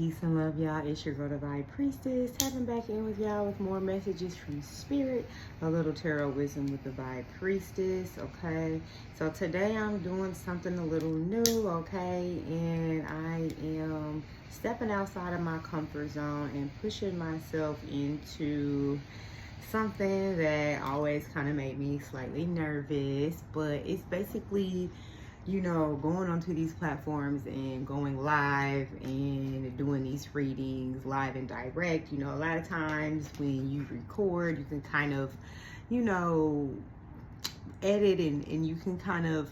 Peace and love, y'all. It's your girl, the Vibe Priestess, tapping back in with y'all with more messages from Spirit, a little tarot wisdom with the Vibe Priestess, okay? So today I'm doing something a little new, okay? And I am stepping outside of my comfort zone and pushing myself into something that always kind of made me slightly nervous, but it's basically, you know, going onto these platforms and going live and doing these readings live and direct. You know, a lot of times when you record, you can kind of, you know, edit and you can kind of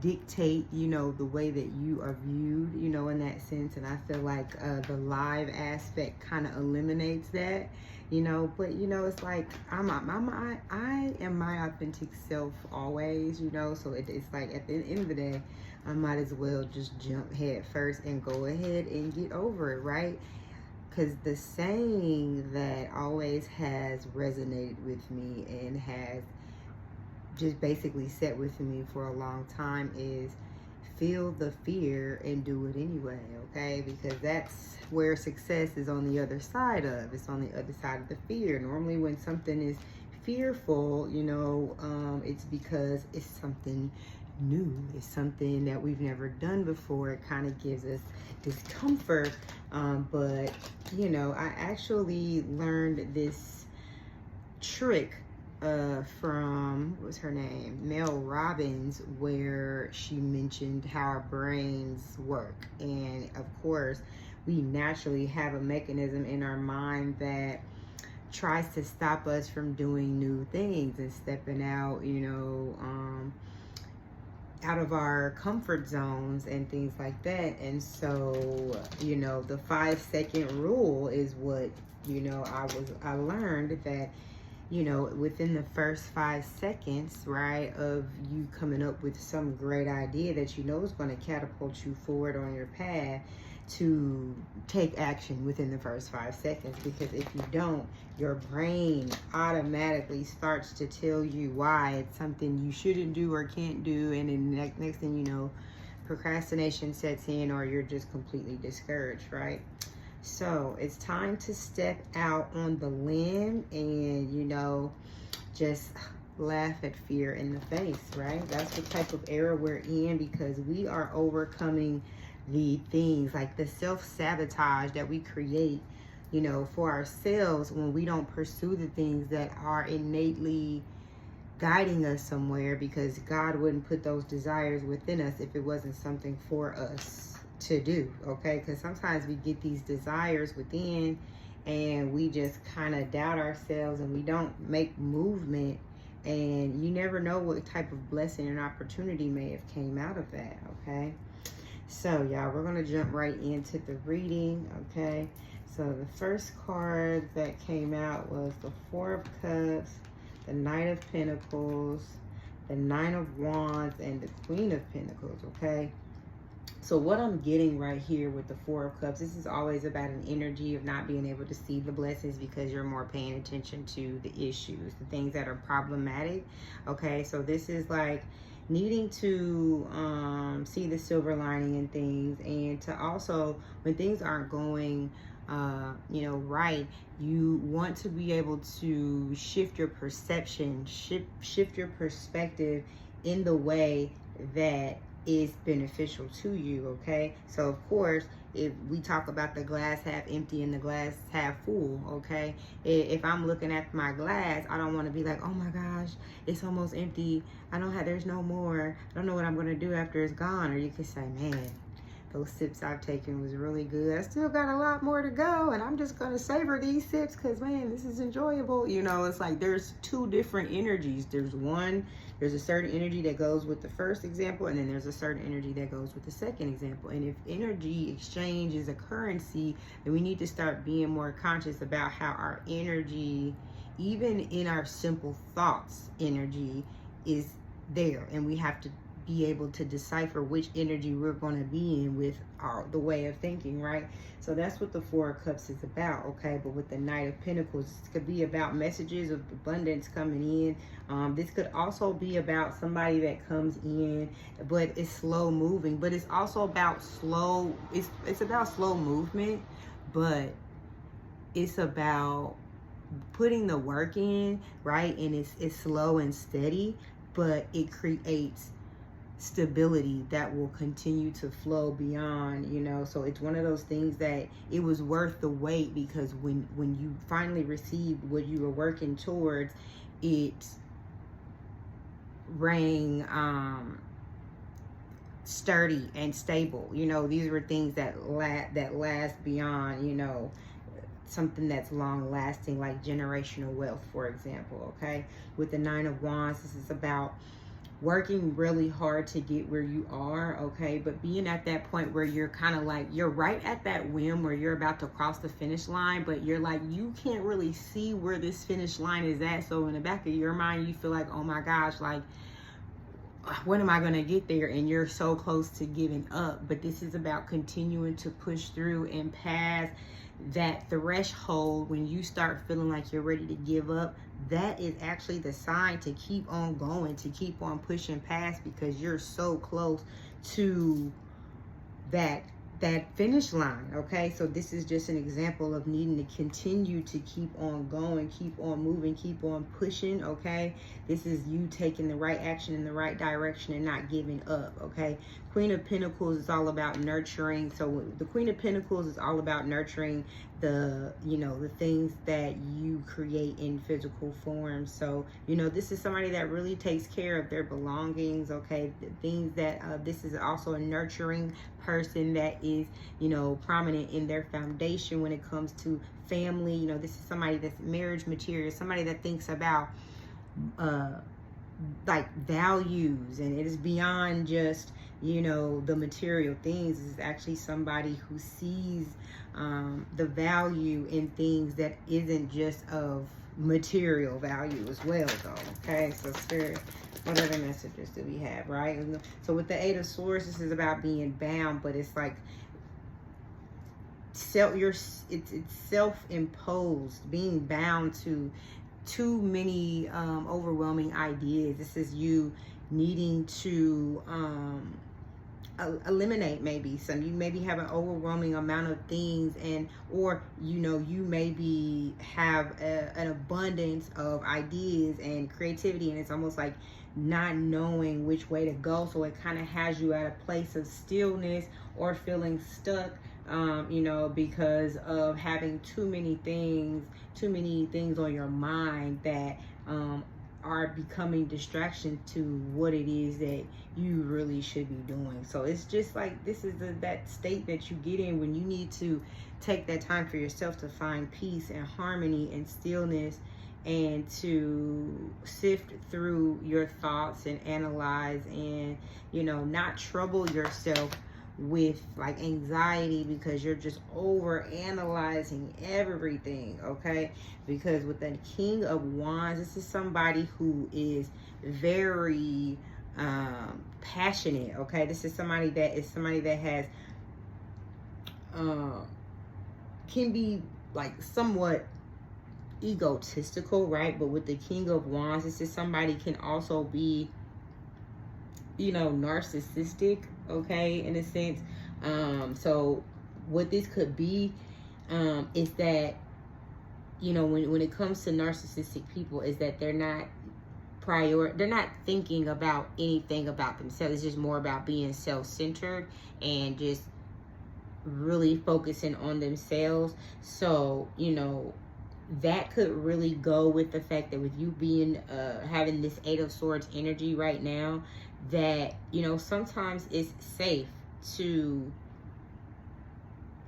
dictate, you know, the way that you are viewed, you know, in that sense. And I feel like the live aspect kind of eliminates that, you know. But you know, it's like I am my authentic self always, you know. So it's like at the end of the day, I might as well just jump head first and go ahead and get over it, right? Because the saying that always has resonated with me and has just basically set with me for a long time is feel the fear and do it anyway, okay? Because that's where success is on the other side of. It's on the other side of the fear. Normally when something is fearful, you know, it's because it's something new. It's something that we've never done before. It kind of gives us discomfort. But, you know, I actually learned this trick from, what was her name, Mel Robbins, where she mentioned how our brains work. And of course, we naturally have a mechanism in our mind that tries to stop us from doing new things and stepping out, you know, out of our comfort zones and things like that. And so, you know, the 5-second rule is what, you know, I learned that, you know, within the first 5 seconds, right, of you coming up with some great idea that you know is going to catapult you forward on your path, to take action within the first 5 seconds. Because if you don't, your brain automatically starts to tell you why it's something you shouldn't do or can't do, and then next thing you know, procrastination sets in, or you're just completely discouraged, right? So it's time to step out on the limb and, you know, just laugh at fear in the face, right? That's the type of era we're in, because we are overcoming the things like the self-sabotage that we create, you know, for ourselves when we don't pursue the things that are innately guiding us somewhere, because God wouldn't put those desires within us if it wasn't something for us to do, okay? Because sometimes we get these desires within and we just kind of doubt ourselves and we don't make movement, and you never know what type of blessing and opportunity may have came out of that, okay? So y'all, we're gonna jump right into the reading, okay? So the first card that came out was the 4 of Cups, the Knight of Pentacles, the 9 of Wands, and the Queen of Pentacles, okay? So what I'm getting right here with the 4 of Cups, this is always about an energy of not being able to see the blessings because you're more paying attention to the issues, the things that are problematic, okay? So this is like needing to see the silver lining in things, and to also, when things aren't going you know, right, you want to be able to shift your perception, shift your perspective in the way that is beneficial to you, okay? So of course, if we talk about the glass half empty and the glass half full, okay? If I'm looking at my glass, I don't want to be like, oh my gosh, it's almost empty, there's no more, I don't know what I'm going to do after it's gone. Or you could say, man, those sips I've taken was really good, I still got a lot more to go, and I'm just gonna savor these sips because, man, this is enjoyable. You know, it's like there's two different energies. There's a certain energy that goes with the first example, and then there's a certain energy that goes with the second example. And if energy exchange is a currency, then we need to start being more conscious about how our energy, even in our simple thoughts, energy is there, and we have to be able to decipher which energy we're going to be in with the way of thinking, right? So that's what the Four of Cups is about, okay? But with the Knight of Pentacles, this could be about messages of abundance coming in. This could also be about somebody that comes in, but it's slow moving. But it's also about it's about slow movement, but it's about putting the work in, right? And it's slow and steady, but it creates stability that will continue to flow beyond, you know. So it's one of those things that it was worth the wait, because when you finally received what you were working towards, it rang sturdy and stable. You know, these were things that last beyond, you know, something that's long lasting, like generational wealth, for example. Okay, with the Nine of Wands, this is about working really hard to get where you are, okay, but being at that point where you're kind of like, you're right at that whim where you're about to cross the finish line, but you're like, you can't really see where this finish line is at. So in the back of your mind, you feel like, oh my gosh, like, when am I going to get there? And you're so close to giving up. But this is about continuing to push through and pass that threshold. When you start feeling like you're ready to give up, that is actually the sign to keep on going, to keep on pushing past, because you're so close to that finish line. Okay, so this is just an example of needing to continue to keep on going, keep on moving, keep on pushing. Okay, this is you taking the right action in the right direction and not giving up. Okay, Queen of Pentacles is all about nurturing. So the Queen of Pentacles is all about nurturing the, you know, the things that you create in physical form. So, you know, this is somebody that really takes care of their belongings. Okay, the things that this is also a nurturing person that is, you know, prominent in their foundation when it comes to family. You know, this is somebody that's marriage material, somebody that thinks about like values, and it is beyond just, you know, the material things. This is actually somebody who sees the value in things that isn't just of material value as well, though. Okay, so Spirit, what other messages do we have, right? So with the Eight of Swords, this is about being bound, but it's like it's self-imposed, being bound to too many overwhelming ideas. This is you needing to eliminate maybe some, you maybe have an overwhelming amount of things, and or, you know, you maybe have an abundance of ideas and creativity, and it's almost like not knowing which way to go. So it kind of has you at a place of stillness or feeling stuck, you know, because of having too many things on your mind that are becoming distraction to what it is that you really should be doing. So it's just like, this is that state that you get in when you need to take that time for yourself to find peace and harmony and stillness, and to sift through your thoughts and analyze, and, you know, not trouble yourself with like anxiety because you're just over analyzing everything. Okay, because with the King of Wands, this is somebody who is very passionate. Okay, this is somebody that has can be like somewhat egotistical, right? But with the King of Wands, this is somebody can also be, you know, narcissistic, okay, in a sense. So what this could be is that, you know, when it comes to narcissistic people, is that they're not thinking about anything about themselves. It's just more about being self-centered and just really focusing on themselves. So, you know, that could really go with the fact that with you being having this Eight of Swords energy right now, that, you know, sometimes it's safe to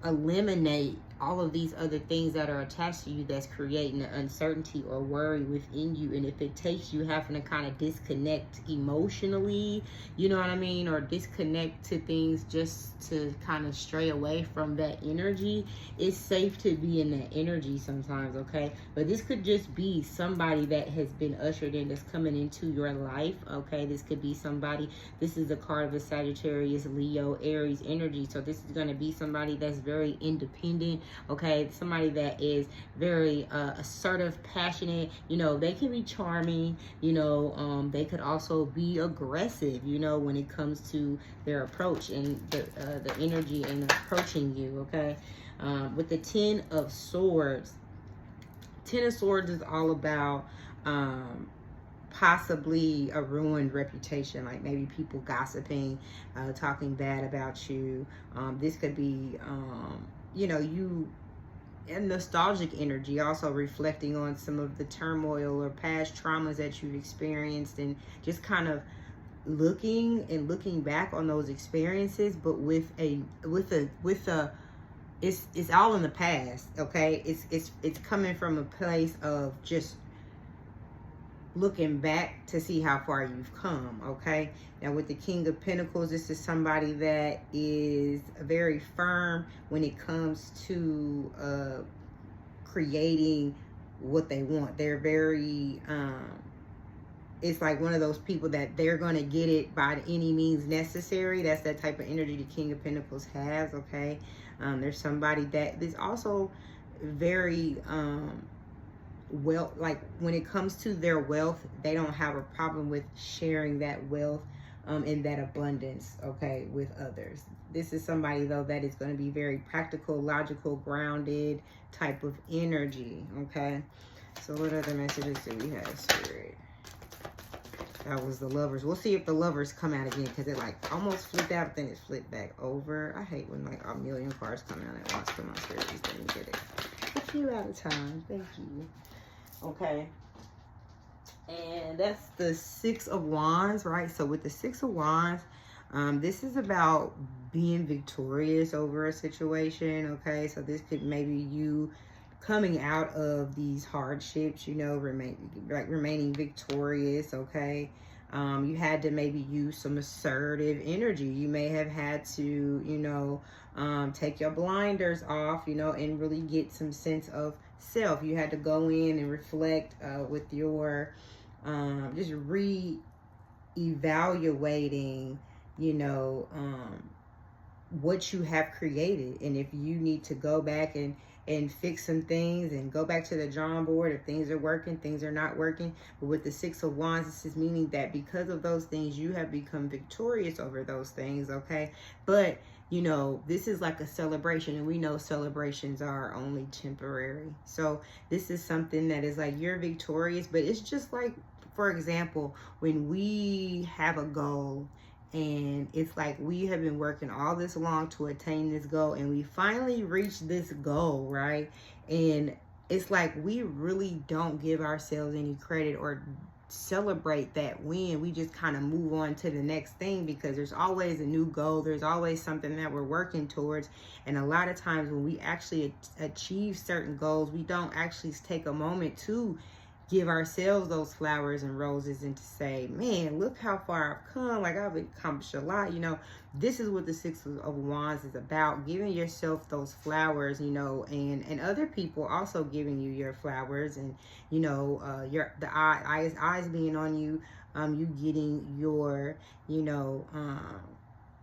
eliminate all of these other things that are attached to you that's creating the uncertainty or worry within you. And if it takes you having to kind of disconnect emotionally, you know what I mean, or disconnect to things just to kind of stray away from that energy, it's safe to be in that energy sometimes, okay? But this could just be somebody that has been ushered in, that's coming into your life, okay? This could be somebody, this is a card of a Sagittarius, Leo, Aries energy. So this is going to be somebody that's very independent, okay? Somebody that is very assertive, passionate. You know, they can be charming. You know, they could also be aggressive, you know, when it comes to their approach and the energy and approaching you, okay? With the Ten of Swords is all about possibly a ruined reputation, like maybe people gossiping, talking bad about you. This could be, you know, you, and nostalgic energy, also reflecting on some of the turmoil or past traumas that you've experienced, and just kind of looking back on those experiences, but with a it's all in the past, okay? It's coming from a place of just looking back to see how far you've come, okay? Now with the King of Pentacles, this is somebody that is very firm when it comes to creating what they want. They're very it's like one of those people that they're gonna get it by any means necessary. That's that type of energy the King of Pentacles has, okay? There's somebody that is also very well, like when it comes to their wealth, they don't have a problem with sharing that wealth and that abundance, okay, with others. This is somebody though that is going to be very practical, logical, grounded type of energy, okay? So what other messages do we have, Spirit? That was the Lovers. We'll see if the Lovers come out again, because it like almost flipped out, then it flipped back over. I hate when like a million cards come out at once. Come on, Spirit, please let me get it a few at a time. Thank you. Okay, and that's the Six of Wands, right? So with the Six of Wands, this is about being victorious over a situation, okay? So this could maybe you coming out of these hardships, you know, remaining victorious, okay? You had to maybe use some assertive energy. You may have had to, you know, take your blinders off, you know, and really get some sense of self. You had to go in and reflect with your just re-evaluating, you know, what you have created, and if you need to go back and fix some things and go back to the drawing board, if things are working, things are not working. But with the Six of Wands, this is meaning that because of those things, you have become victorious over those things, okay? But you know, this is like a celebration, and we know celebrations are only temporary. So this is something that is like you're victorious, but it's just like, for example, when we have a goal, and it's like we have been working all this long to attain this goal, and we finally reached this goal, right? And it's like we really don't give ourselves any credit or celebrate that win. We just kind of move on to the next thing, because there's always a new goal, there's always something that we're working towards. And a lot of times when we actually achieve certain goals, we don't actually take a moment to give ourselves those flowers and roses and to say, man, look how far I've come, like I've accomplished a lot. You know, this is what the Six of Wands is about, giving yourself those flowers, you know, and other people also giving you your flowers, and you know, the eyes being on you, you getting your, you know,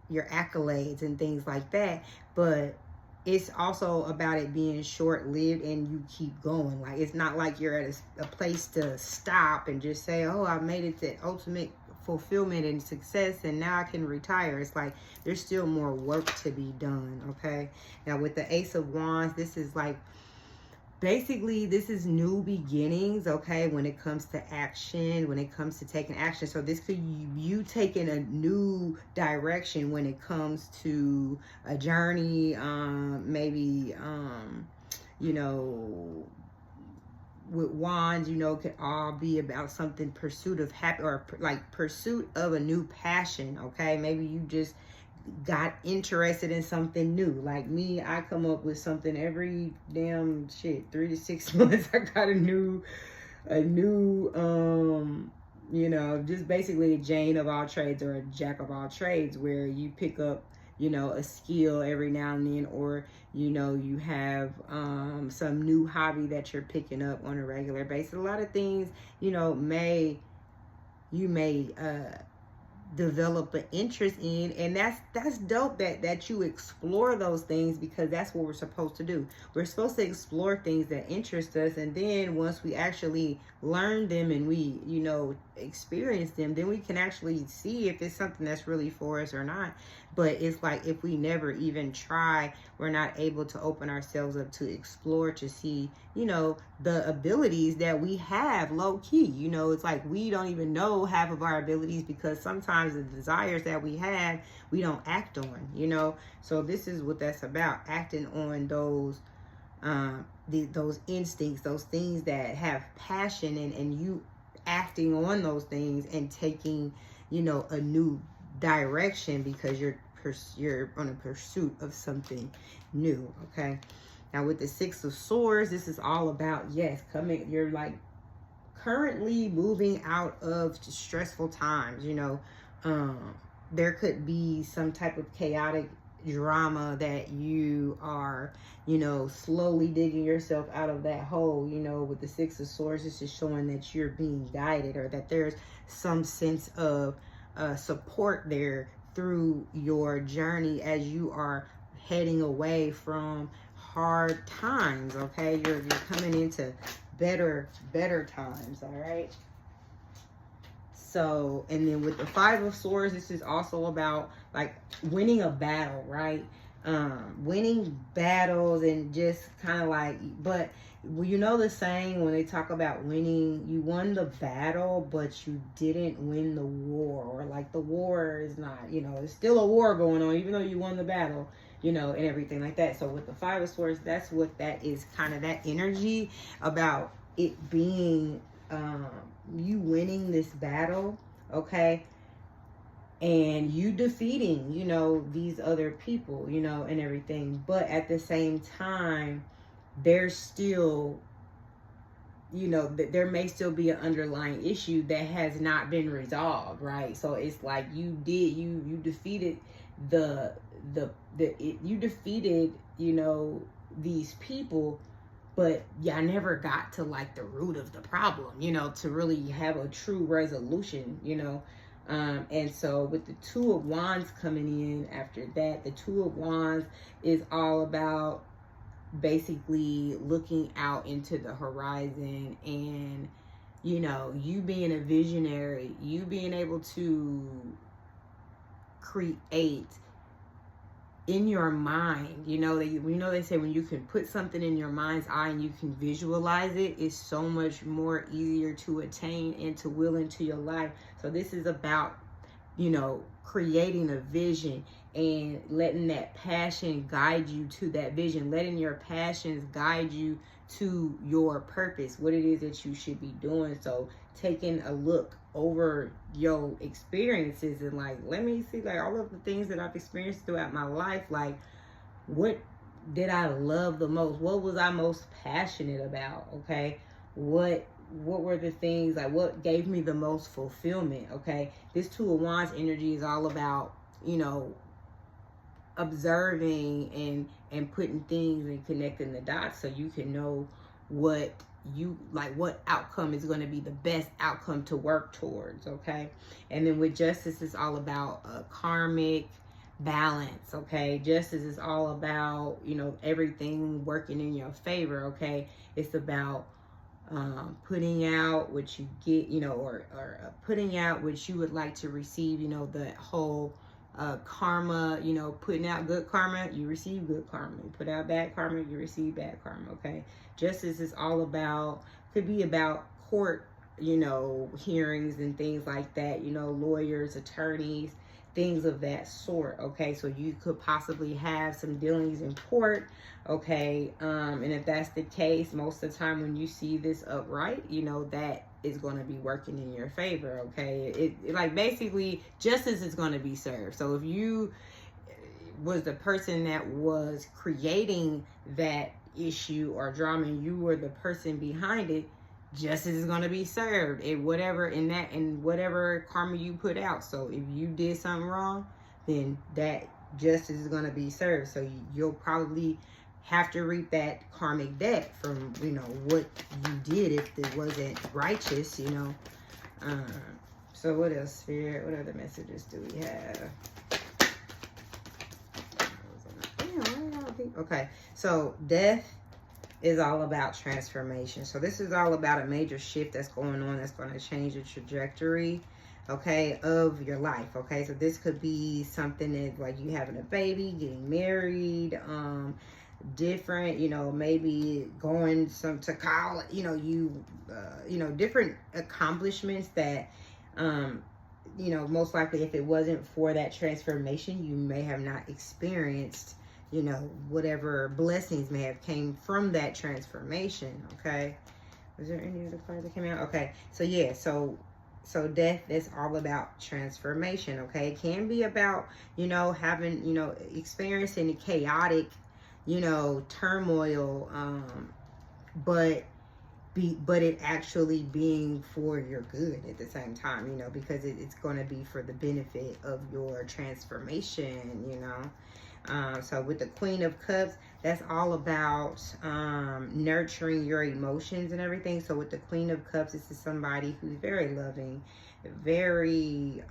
your accolades and things like that. But it's also about it being short-lived and you keep going. Like, it's not like you're at a place to stop and just say, oh, I made it to ultimate fulfillment and success and now I can retire. It's like there's still more work to be done, okay? Now with the Ace of Wands, this is like, basically this is new beginnings, okay, when it comes to action, when it comes to taking action. So this could you taking a new direction when it comes to a journey, maybe you know, with wands, you know, could all be about something, pursuit of happy, or like pursuit of a new passion, okay? Maybe you just got interested in something new. Like me, I come up with something every damn 3 to 6 months. I got a new just basically a Jane of all trades or a jack of all trades, where you pick up a skill every now and then, or you have some new hobby that you're picking up on a regular basis. A lot of things you may develop an interest in, and that's dope that you explore those things, because that's what we're supposed to do. We're supposed to explore things that interest us, and then once we actually learn them and we experience them, then we can actually see if it's something that's really for us or not. But it's like, if we never even try, we're not able to open ourselves up to explore, to see the abilities that we have low key. It's like we don't even know half of our abilities, because sometimes the desires that we have, we don't act on. So this is what that's about: acting on those those instincts, those things that have passion, and you acting on those things and taking a new direction, because you're on a pursuit of something new. Okay, now with the Six of Swords, this is all about, yes, you're like currently moving out of stressful times. There could be some type of chaotic drama that you are slowly digging yourself out of that hole. With the Six of Swords, it's just showing that you're being guided, or that there's some sense of support there through your journey as you are heading away from hard times. Okay, you're coming into better times. All right. So, and then with the Five of Swords, this is also about like winning a battle, right? Winning battles, and just kind of like, but the saying, when they talk about winning, you won the battle, but you didn't win the war, or like the war is not, it's still a war going on, even though you won the battle, and everything like that. So with the Five of Swords, that's what that is, kind of that energy about it being, you winning this battle, okay, and you defeating these other people, and everything. But at the same time, there's still there may still be an underlying issue that has not been resolved, right? So it's like you defeated you defeated these people, but I never got to like the root of the problem, to really have a true resolution, and so with the Two of Wands coming in after that, the Two of Wands is all about basically looking out into the horizon, and you being a visionary, you being able to create in your mind. They say when you can put something in your mind's eye and you can visualize it, it's so much more easier to attain and to will into your life. So this is about creating a vision and letting that passion guide you to that vision, letting your passions guide you to your purpose, what it is that you should be doing. So taking a look over your experiences and like, let me see, like, all of the things that I've experienced throughout my life, like, what did I love the most? What was I most passionate about? Okay, what were the things, like, what gave me the most fulfillment? Okay, this Two of Wands energy is all about observing and putting things and connecting the dots, so you can know what outcome is going to be the best outcome to work towards. Okay, and then with Justice, it's all about karmic balance. Okay, Justice is all about everything working in your favor. Okay, it's about putting out what you get, or putting out what you would like to receive. The whole karma, putting out good karma, you receive good karma. You put out bad karma, you receive bad karma. Okay, Justice is all about, could be about court, hearings and things like that, lawyers, attorneys, things of that sort. Okay, so you could possibly have some dealings in court. Okay, and if that's the case, most of the time when you see this upright, that is going to be working in your favor. Okay, it like basically justice is going to be served. So if you was the person that was creating that issue or drama, and you were the person behind it, justice is going to be served in whatever karma you put out. So if you did something wrong, then that justice is going to be served. So you'll probably have to reap that karmic debt from, you know, what you did if it wasn't righteous, you know. So what else, Spirit? What other messages do we have? Okay, so death is all about transformation. So this is all about a major shift that's going on, that's going to change the trajectory, okay, of your life. Okay, so this could be something that, like, you having a baby, getting married, different, you know, maybe going to college, you know, different accomplishments that, you know, most likely if it wasn't for that transformation, you may have not experienced, you know, whatever blessings may have came from that transformation. Okay, was there any other cards that came out? Okay, so yeah, so death is all about transformation. Okay, it can be about, you know, having, you know, experiencing chaotic, you know, turmoil, but it actually being for your good at the same time, you know, because it's going to be for the benefit of your transformation, you know. So with the Queen of Cups, that's all about nurturing your emotions and everything. So with the Queen of Cups, this is somebody who's very loving, very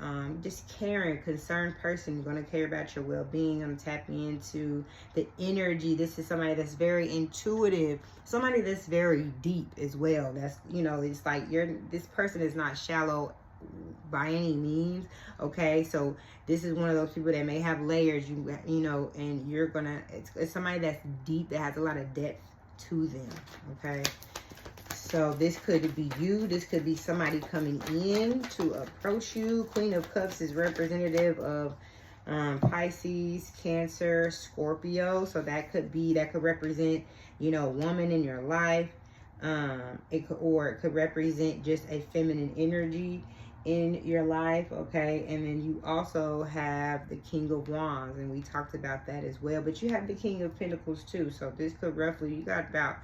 just caring, concerned person. You're going to care about your well-being. I'm tapping into the energy. This is somebody that's very intuitive, somebody that's very deep as well. That's, you know, it's like this person is not shallow by any means. Okay, so this is one of those people that may have layers, you know, and you're gonna, it's somebody that's deep, that has a lot of depth to them. Okay, so this could be you, this could be somebody coming in to approach you. Queen of Cups is representative of Pisces, Cancer, Scorpio. So that could represent, you know, a woman in your life. It could represent just a feminine energy in your life. Okay, and then you also have the King of Wands, and we talked about that as well, but you have the King of Pentacles too. So this could roughly, you got about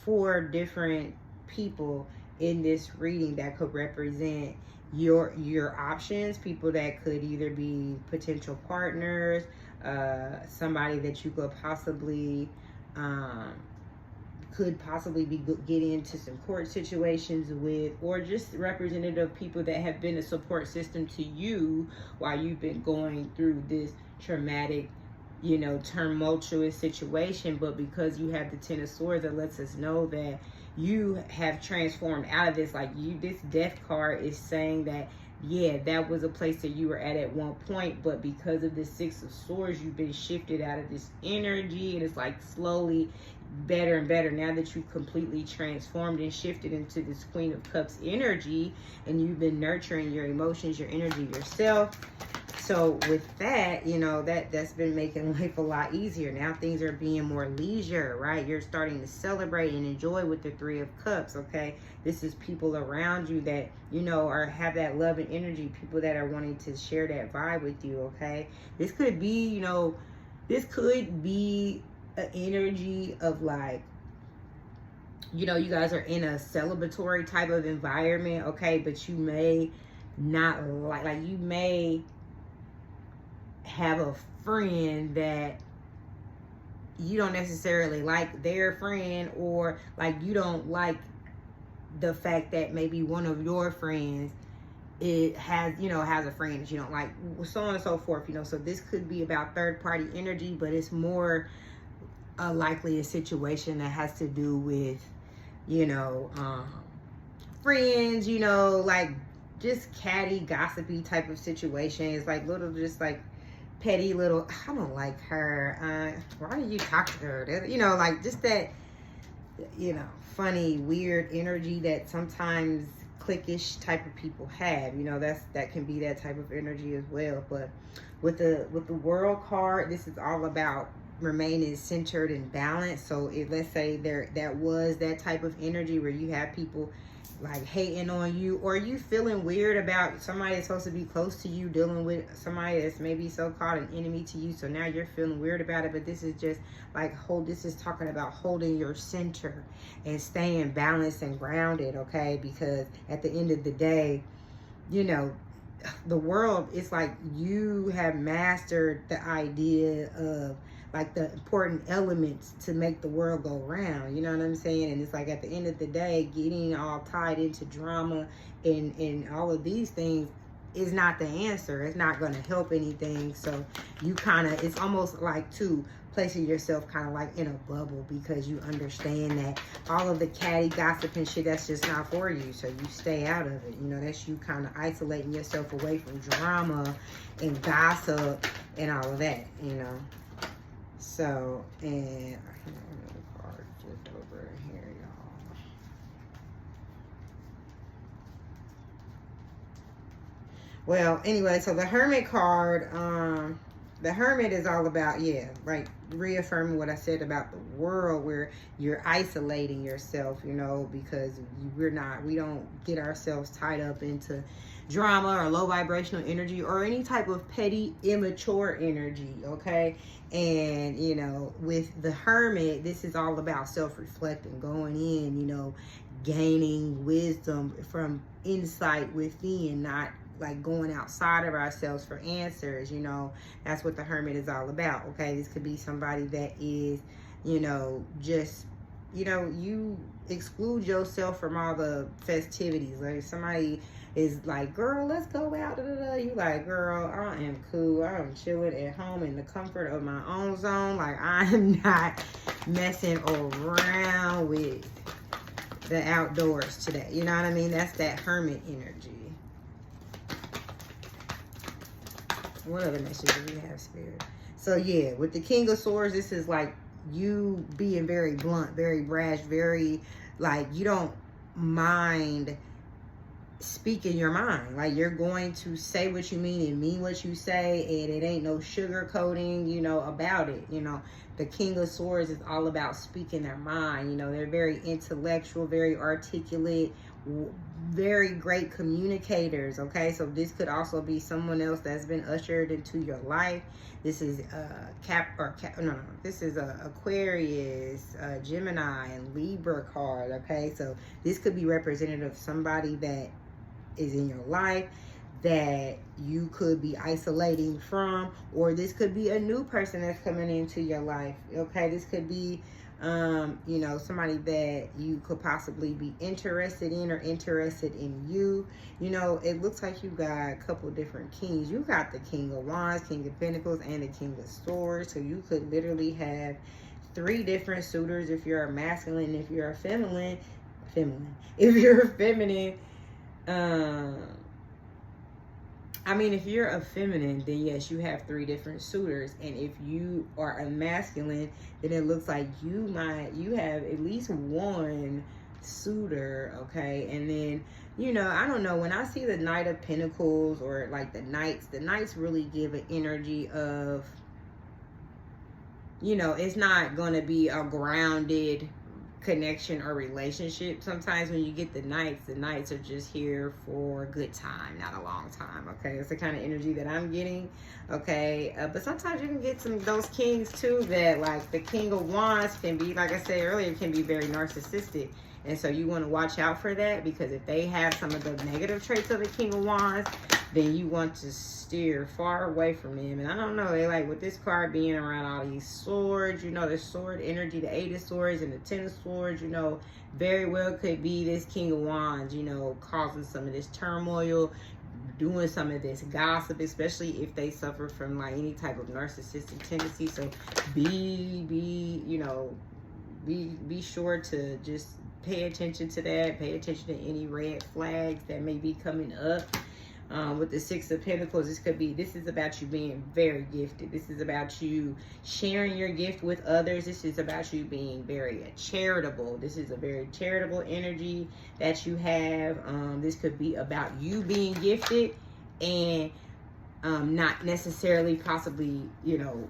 4 different people in this reading that could represent your options, people that could either be potential partners, somebody that you could possibly be getting into some court situations with, or just representative people that have been a support system to you while you've been going through this traumatic, you know, tumultuous situation. But because you have the Ten of Swords, that lets us know that you have transformed out of this. Like, this death card is saying that, yeah, that was a place that you were at one point, but because of the Six of Swords, you've been shifted out of this energy, and it's like slowly better and better now that you've completely transformed and shifted into this Queen of Cups energy, and you've been nurturing your emotions, your energy, yourself. So with that, you know, that's been making life a lot easier. Now things are being more leisure, right? You're starting to celebrate and enjoy with the Three of Cups. Okay, this is people around you that, you know, have that love and energy, people that are wanting to share that vibe with you. Okay, this could be, you know, this could be an energy of, like, you know, you guys are in a celebratory type of environment. Okay, but you may not like you may have a friend that you don't necessarily like their friend, or like you don't like the fact that maybe one of your friends has a friend that you don't like, so on and so forth, you know. So this could be about third party energy, but it's more likely a situation that has to do with, you know, friends, you know, like just catty, gossipy type of situations, like little, just like petty little, I don't like her, why do you talk to her, you know, like just that, you know, funny, weird energy that sometimes cliquish type of people have, you know. That can be that type of energy as well. But with the World card, this is all about remaining centered and balanced. So if, let's say that was that type of energy where you have people like hating on you, or you feeling weird about somebody that's supposed to be close to you dealing with somebody that's maybe so-called an enemy to you, so now you're feeling weird about it. But this is just like this is talking about holding your center and staying balanced and grounded, okay? Because at the end of the day, you know, the world, it's like you have mastered the idea of like the important elements to make the world go round, you know what I'm saying? And it's like at the end of the day, getting all tied into drama and all of these things is not the answer. It's not going to help anything. So you kind of, it's almost like too placing yourself kind of like in a bubble, because you understand that all of the catty gossip and shit, that's just not for you. So you stay out of it. You know, that's you kind of isolating yourself away from drama and gossip and all of that, you know. So, and I have another card flipped over here, y'all. Well, anyway, so the Hermit card, the Hermit is all about, yeah, right, reaffirming what I said about the world, where you're isolating yourself, you know, because we don't get ourselves tied up into drama or low vibrational energy or any type of petty, immature energy, okay? And, you know, with the Hermit, this is all about self-reflecting, going in, you know, gaining wisdom from insight within, not like going outside of ourselves for answers, you know. That's what the Hermit is all about, okay? This could be somebody that is, you know, just, you know, you exclude yourself from all the festivities. Like somebody is like, girl, let's go out, da, da, da. You like, girl, I am cool. I'm chilling at home in the comfort of my own zone. Like, I'm not messing around with the outdoors today. You know what I mean? That's that Hermit energy. What other message do we have, Spirit? So yeah, with the King of Swords, this is like you being very blunt, very brash, very like you don't mind speaking your mind. Like you're going to say what you mean and mean what you say, and it ain't no sugarcoating, you know, about it. You know, the King of Swords is all about speaking their mind. You know, they're very intellectual, very articulate, very great communicators, okay? So this could also be someone else that's been ushered into your life. This is this is Aquarius, Gemini, and Libra card, okay? So this could be representative of somebody that is in your life that you could be isolating from, or this could be a new person that's coming into your life, okay? This could be you know, somebody that you could possibly be interested in or interested in you. You know, it looks like you got a couple different kings. You got the King of Wands, King of Pentacles, and the King of Swords. So you could literally have 3 different suitors if you're a masculine. If you're a feminine. If you're a feminine, I mean, if you're a feminine, then yes, you have 3 different suitors. And if you are a masculine, then it looks like you have at least 1 suitor, okay? And then, you know, I don't know, when I see the Knight of Pentacles or like the Knights really give an energy of, you know, it's not going to be a grounded connection or relationship. Sometimes when you get the Knights are just here for a good time, not a long time, okay? It's the kind of energy that I'm getting, okay? But sometimes you can get some of those kings too, that like the King of Wands can be, like I said earlier, can be very narcissistic. And so you want to watch out for that, because if they have some of the negative traits of the King of Wands, then you want to steer far away from them. And I don't know, they like with this card being around all these swords, you know, the sword energy, the 8 of Swords and the 10 of Swords, you know, very well could be this King of Wands, you know, causing some of this turmoil, doing some of this gossip, especially if they suffer from like any type of narcissistic tendency. So you know, be sure to just pay attention to that. Pay attention to any red flags that may be coming up. With the 6 of Pentacles, this is about you being very gifted. This is about you sharing your gift with others. This is about you being very charitable. This is a very charitable energy that you have. This could be about you being gifted and not necessarily possibly, you know,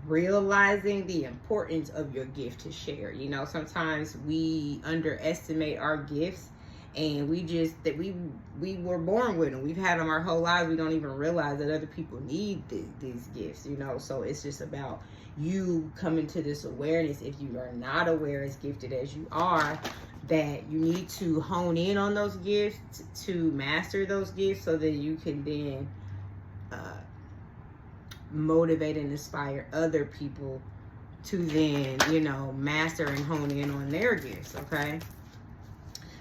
realizing the importance of your gift to share. You know, sometimes we underestimate our gifts, and we just that we were born with them. We've had them our whole lives. We don't even realize that other people need these gifts. You know, so it's just about you coming to this awareness. If you are not aware, as gifted as you are, that you need to hone in on those gifts, to master those gifts, so that you can then motivate and inspire other people to then, you know, master and hone in on their gifts. Okay,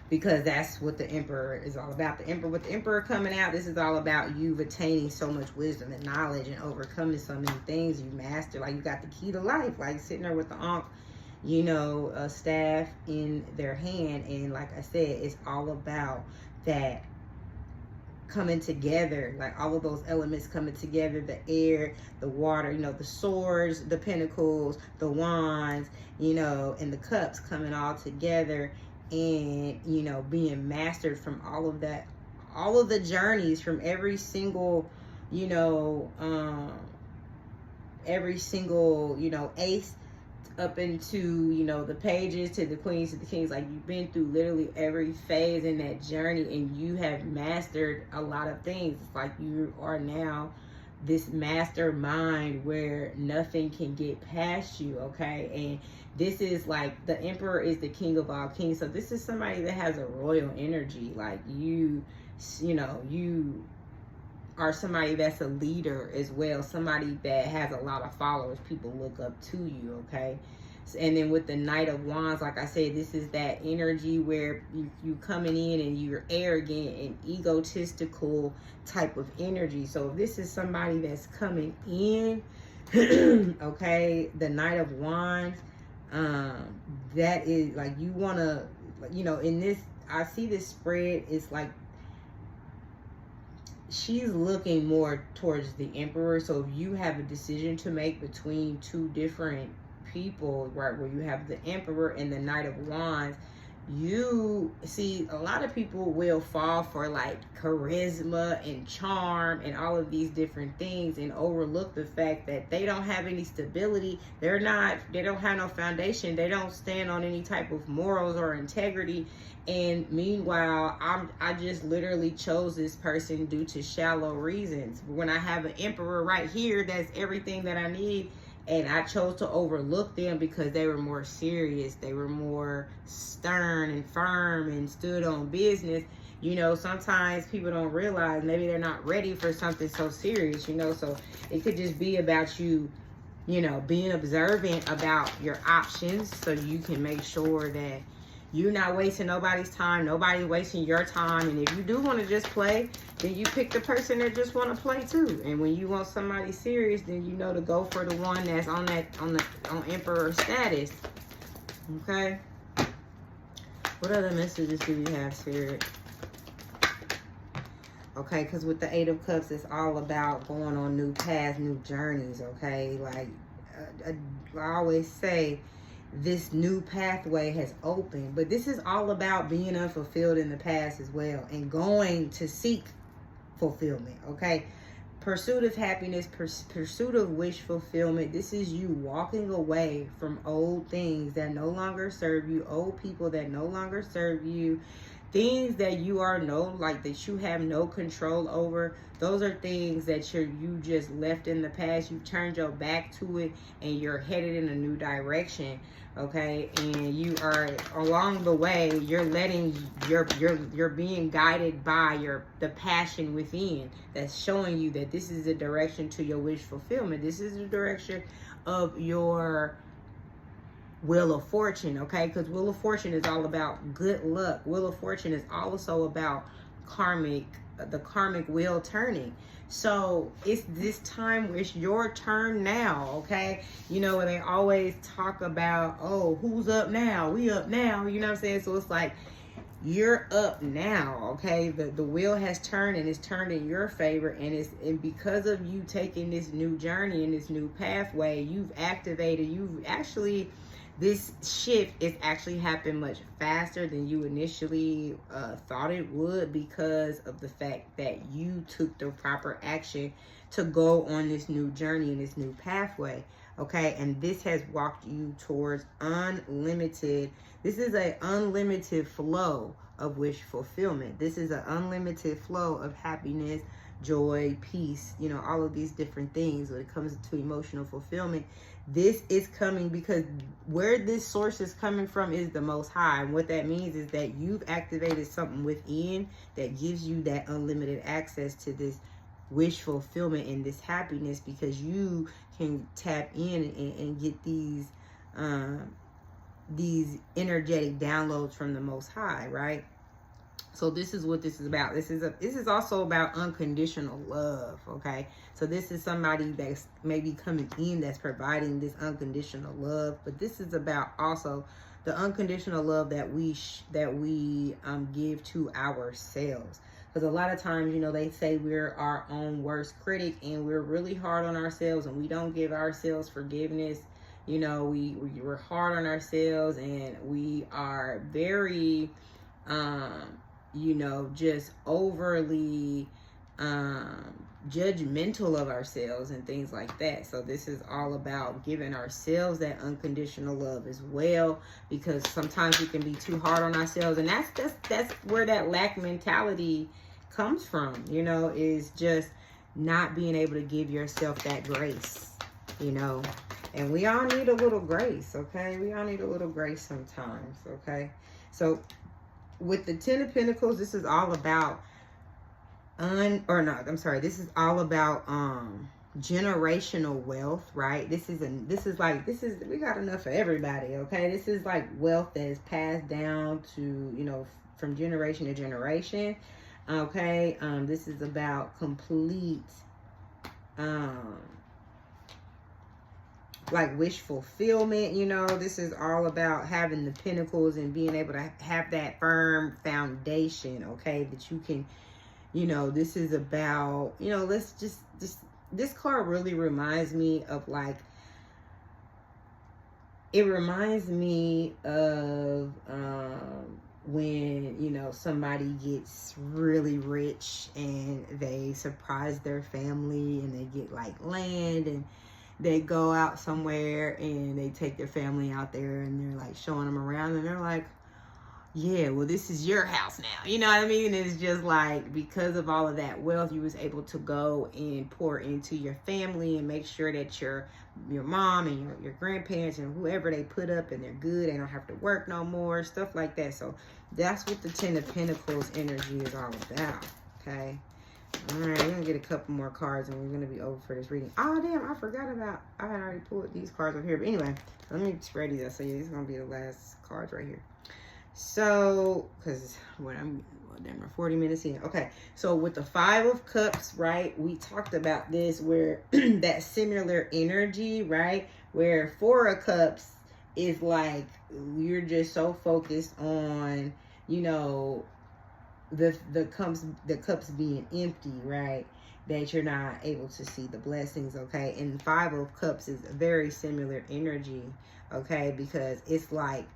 because that's what the Emperor is all about. The Emperor, with the Emperor coming out, this is all about you attaining so much wisdom and knowledge and overcoming so many things you master. Like, you got the key to life, like sitting there with the Ankh, you know, a staff in their hand. And like I said, it's all about that coming together, like all of those elements coming together, the air, the water, you know, the swords, the pentacles, the wands, you know, and the cups coming all together, and, you know, being mastered from all of that, all of the journeys from every single, you know, you know, ace up into, you know, the pages, to the queens, to the kings. Like, you've been through literally every phase in that journey, and you have mastered a lot of things. It's like you are now this mastermind where nothing can get past you. Okay, and this is like, the Emperor is the king of all kings, so this is somebody that has a royal energy. Like, you know, you are somebody that's a leader as well, somebody that has a lot of followers. People look up to you. Okay, and then with the Knight of Wands, like I said, this is that energy where you coming in and you're arrogant and egotistical type of energy. So if this is somebody that's coming in, okay, the Knight of Wands, that is like, you want to, you know, in this, I see this spread, it's like she's looking more towards the Emperor. So if you have a decision to make between two different people, right, where you have the Emperor and the Knight of Wands, you see, a lot of people will fall for like charisma and charm and all of these different things, and overlook the fact that they don't have any stability. They don't have no foundation. They don't stand on any type of morals or integrity. And meanwhile, I just literally chose this person due to shallow reasons. When I have an Emperor right here, that's everything that I need. And I chose to overlook them because they were more serious. They were more stern and firm and stood on business. You know, sometimes people don't realize maybe they're not ready for something so serious, you know. So it could just be about you, you know, being observant about your options, so you can make sure that you're not wasting nobody's time, nobody's wasting your time. And if you do want to just play, then you pick the person that just want to play too. And when you want somebody serious, then you know to go for the one that's on Emperor status. Okay. What other messages do we have, Spirit? Okay, because with the Eight of Cups, it's all about going on new paths, new journeys. Okay, like I always say, this new pathway has opened, but this is all about being unfulfilled in the past as well, and going to seek fulfillment. Okay, pursuit of happiness, pursuit of wish fulfillment. This is you walking away from old things that no longer serve you, old people that no longer serve you, things that you are that you have no control over. Those are things that you just left in the past. You've turned your back to it, and you're headed in a new direction. Okay, and you are, along the way, you're being guided by the passion within that's showing you that this is the direction to your wish fulfillment. This is the direction of your Wheel of Fortune. Okay, because Wheel of Fortune is all about good luck. Wheel of Fortune is also about the karmic wheel turning. So it's this time, it's your turn now. Okay, you know, they always talk about, oh, who's up now? We up now. You know what I'm saying? So it's like, you're up now. Okay, the wheel has turned, and it's turned in your favor, and because of you taking this new journey and this new pathway, this shift is actually happened much faster than you initially thought it would, because of the fact that you took the proper action to go on this new journey and this new pathway. Okay, and this has walked you towards unlimited. This is an unlimited flow of wish fulfillment. This is an unlimited flow of happiness, joy, peace, you know, all of these different things when it comes to emotional fulfillment. This is coming because where this source is coming from is the Most High. And what that means is that you've activated something within that gives you that unlimited access to this wish fulfillment and this happiness, because you can tap in and get these energetic downloads from the Most High, right? So this is what this is about. This is also about unconditional love, okay? So this is somebody that's maybe coming in that's providing this unconditional love, but this is about also the unconditional love that we give to ourselves. Because a lot of times, you know, they say we're our own worst critic, and we're really hard on ourselves, and we don't give ourselves forgiveness. You know, we're hard on ourselves, and we are very you know, just overly judgmental of ourselves and things like that. So this is all about giving ourselves that unconditional love as well, because sometimes we can be too hard on ourselves, and that's where that lack mentality comes from, you know, is just not being able to give yourself that grace, you know. And we all need a little grace, okay? We all need a little grace sometimes, okay? So with the Ten of Pentacles, this is all about this is all about generational wealth, right? We got enough for everybody, okay? This is like wealth that is passed down to, you know, from generation to generation, okay? This is about complete like wish fulfillment, you know. This is all about having the pentacles and being able to have that firm foundation, okay, that you can, you know. This is about, you know, let's just this card really reminds me of like, it reminds me of when, you know, somebody gets really rich and they surprise their family and they get like land, and they go out somewhere and they take their family out there and they're like showing them around, and they're like, yeah, well, this is your house now. You know what I mean? It's just like, because of all of that wealth, you was able to go and pour into your family and make sure that your mom and your grandparents and whoever they put up, and they're good. They don't have to work no more, stuff like that. So that's what the Ten of Pentacles energy is all about, okay? All right, we're going to get a couple more cards and we're going to be over for this reading. Oh, damn, I forgot about, I had already pulled these cards over here. But anyway, let me spread these out. So yeah, this is going to be the last cards right here. So, because we're 40 minutes in. Okay, so with the Five of Cups, right, we talked about this, where that similar energy, right, where Four of Cups is like, you're just so focused on, you know, the cups being empty, right, that you're not able to see the blessings, okay? And Five of Cups is a very similar energy, okay, because it's like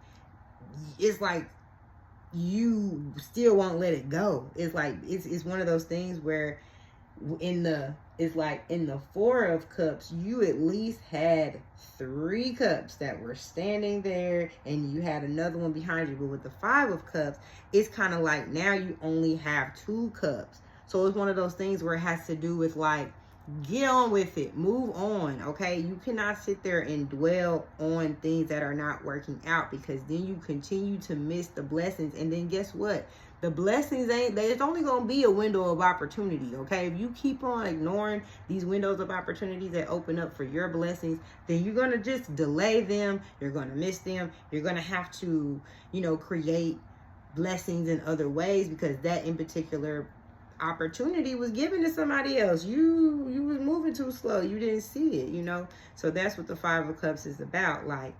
you still won't let it go. It's like it's one of those things where in the Four of Cups, you at least had 3 cups that were standing there, and you had another one behind you. But with the Five of Cups, it's kind of like now you only have 2 cups. So it's one of those things where it has to do with like, get on with it, move on, okay? You cannot sit there and dwell on things that are not working out, because then you continue to miss the blessings. And then guess what? The blessings there's only going to be a window of opportunity, okay? If you keep on ignoring these windows of opportunities that open up for your blessings, then you're going to just delay them. You're going to miss them. You're going to have to, you know, create blessings in other ways, because that in particular opportunity was given to somebody else. You was moving too slow. You didn't see it, you know? So that's what the Five of Cups is about. Like,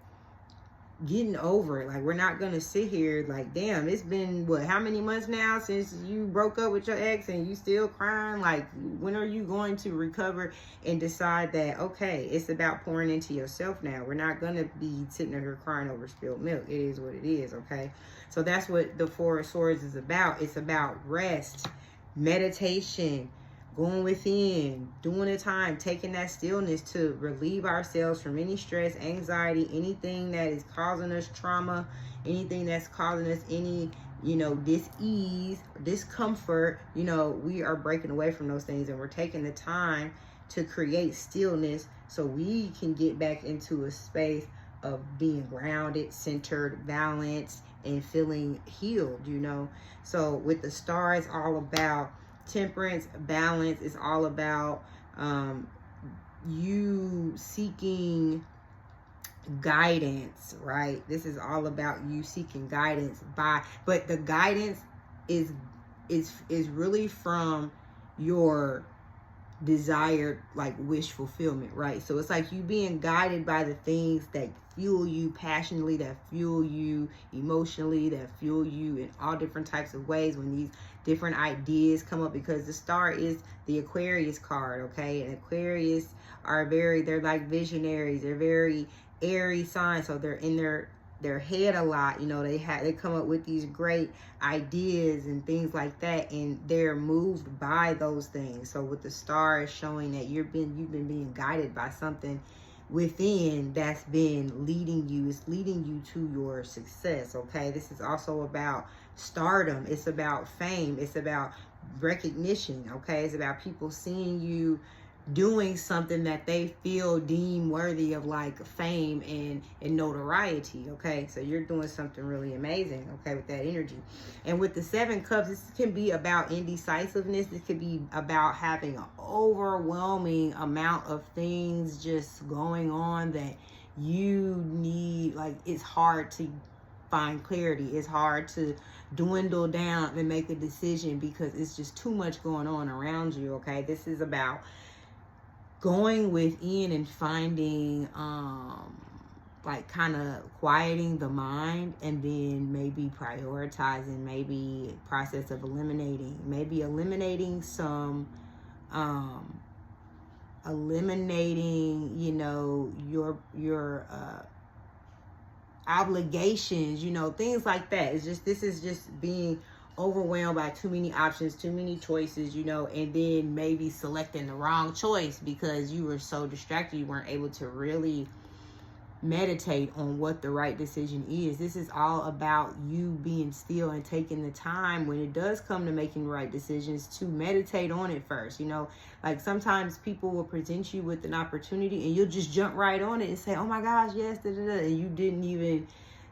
getting over it. Like, we're not gonna sit here like, damn, it's been what, how many months now since you broke up with your ex and you still crying? Like, when are you going to recover and decide that, okay, it's about pouring into yourself now? We're not gonna be sitting here crying over spilled milk. It is what it is, okay? So that's what the Four of Swords is about. It's about rest, meditation, going within, doing the time, taking that stillness to relieve ourselves from any stress, anxiety, anything that is causing us trauma, anything that's causing us any, dis-ease, discomfort. We are breaking away from those things, and we're taking the time to create stillness so we can get back into a space of being grounded, centered, balanced, and feeling healed. So with the star, it's all about temperance, balance. Is all about you seeking guidance, right? This is all about you seeking guidance but the guidance is really from your desired, like, wish fulfillment, right? So it's like you being guided by the things that fuel you passionately, that fuel you emotionally, that fuel you in all different types of ways when these different ideas come up, because the star is the Aquarius card, okay? And Aquarius they're like visionaries. They're very airy signs, so they're in their head a lot. They come up with these great ideas and things like that, and they're moved by those things. So with the star, is showing that you've been being guided by something within that's been leading you. It's leading you to your success, okay? This is also about stardom. It's about fame. It's about recognition, okay? It's about people seeing you doing something that they deem worthy of, like, fame and notoriety, okay? So you're doing something really amazing, okay, with that energy. And with the 7 cups, this can be about indecisiveness. This could be about having an overwhelming amount of things just going on that you need, like, it's hard to find clarity. It's hard to dwindle down and make a decision because it's just too much going on around you, okay? This is about going within and finding, like, kind of quieting the mind, and then maybe prioritizing, maybe process of eliminating some, your obligations, things like that. This is just being overwhelmed by too many options, too many choices, and then maybe selecting the wrong choice because you were so distracted you weren't able to really meditate on what the right decision is. This is all about you being still and taking the time when it does come to making the right decisions to meditate on it first. Like, sometimes people will present you with an opportunity and you'll just jump right on it and say, oh my gosh, yes, and you didn't even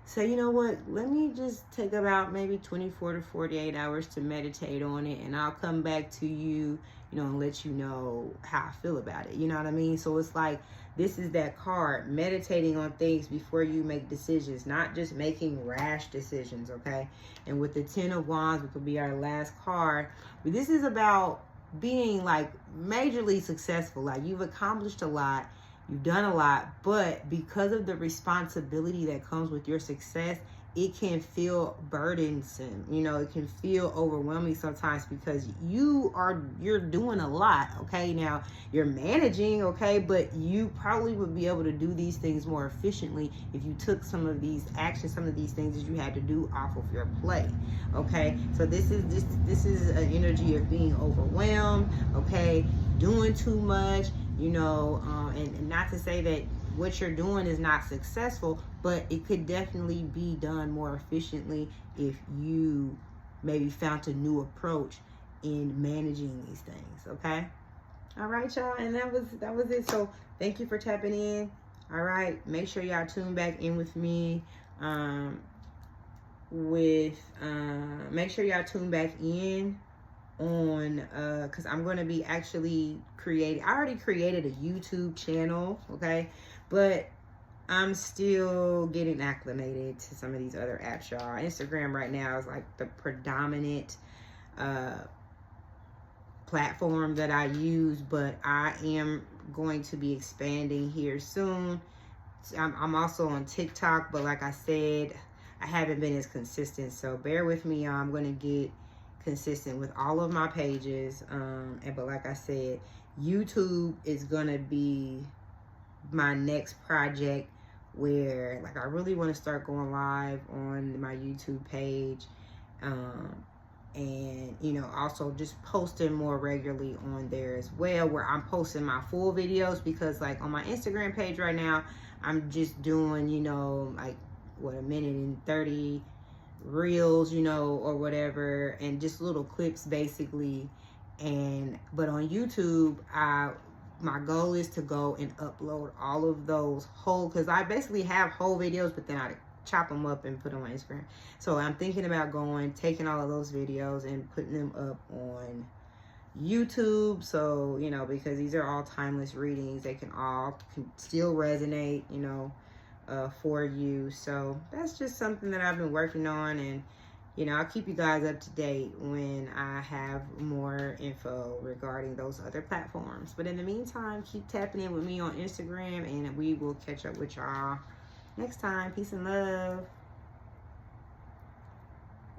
say, you know what, let me just take about maybe 24 to 48 hours to meditate on it, and I'll come back to you, and let you know how I feel about it. You know what I mean? So it's like, this is that card, meditating on things before you make decisions, not just making rash decisions, okay? And with the 10 of Wands, which will be our last card, this is about being, like, majorly successful. Like, you've accomplished a lot. You've done a lot, but because of the responsibility that comes with your success, it can feel burdensome. It can feel overwhelming sometimes because you're doing a lot, okay? Now, you're managing, okay, but you probably would be able to do these things more efficiently if you took some of these actions, some of these things that you had to do off of your plate, okay? So this is an energy of being overwhelmed, okay? Doing too much, and not to say that what you're doing is not successful, but it could definitely be done more efficiently if you maybe found a new approach in managing these things, okay? All right, y'all, and that was it. So thank you for tapping in. All right, make sure y'all tune back in with me. Make sure y'all tune back in on because I'm going to be actually I already created a YouTube channel, okay, but I'm still getting acclimated to some of these other apps, y'all. Instagram right now is like the predominant platform that I use, but I am going to be expanding here soon. I'm also on TikTok, but like I said, I haven't been as consistent, so bear with me, y'all. I'm going to get consistent with all of my pages, but like I said, YouTube is gonna be my next project where, like, I really want to start going live on my YouTube page, and you know, also just posting more regularly on there as well, where I'm posting my full videos, because like on my Instagram page right now I'm just doing, you know, like what, a minute and 30 reels, you know, or whatever, and just little clips basically. And but on YouTube, my goal is to go and upload all of those whole, because I basically have whole videos, but then I chop them up and put them on Instagram. So I'm thinking about taking all of those videos and putting them up on YouTube. So, you know, because these are all timeless readings, they can still resonate, you know, for you. So that's just something that I've been working on, and you know, I'll keep you guys up to date when I have more info regarding those other platforms. But in the meantime, keep tapping in with me on Instagram, and we will catch up with y'all next time. Peace and love.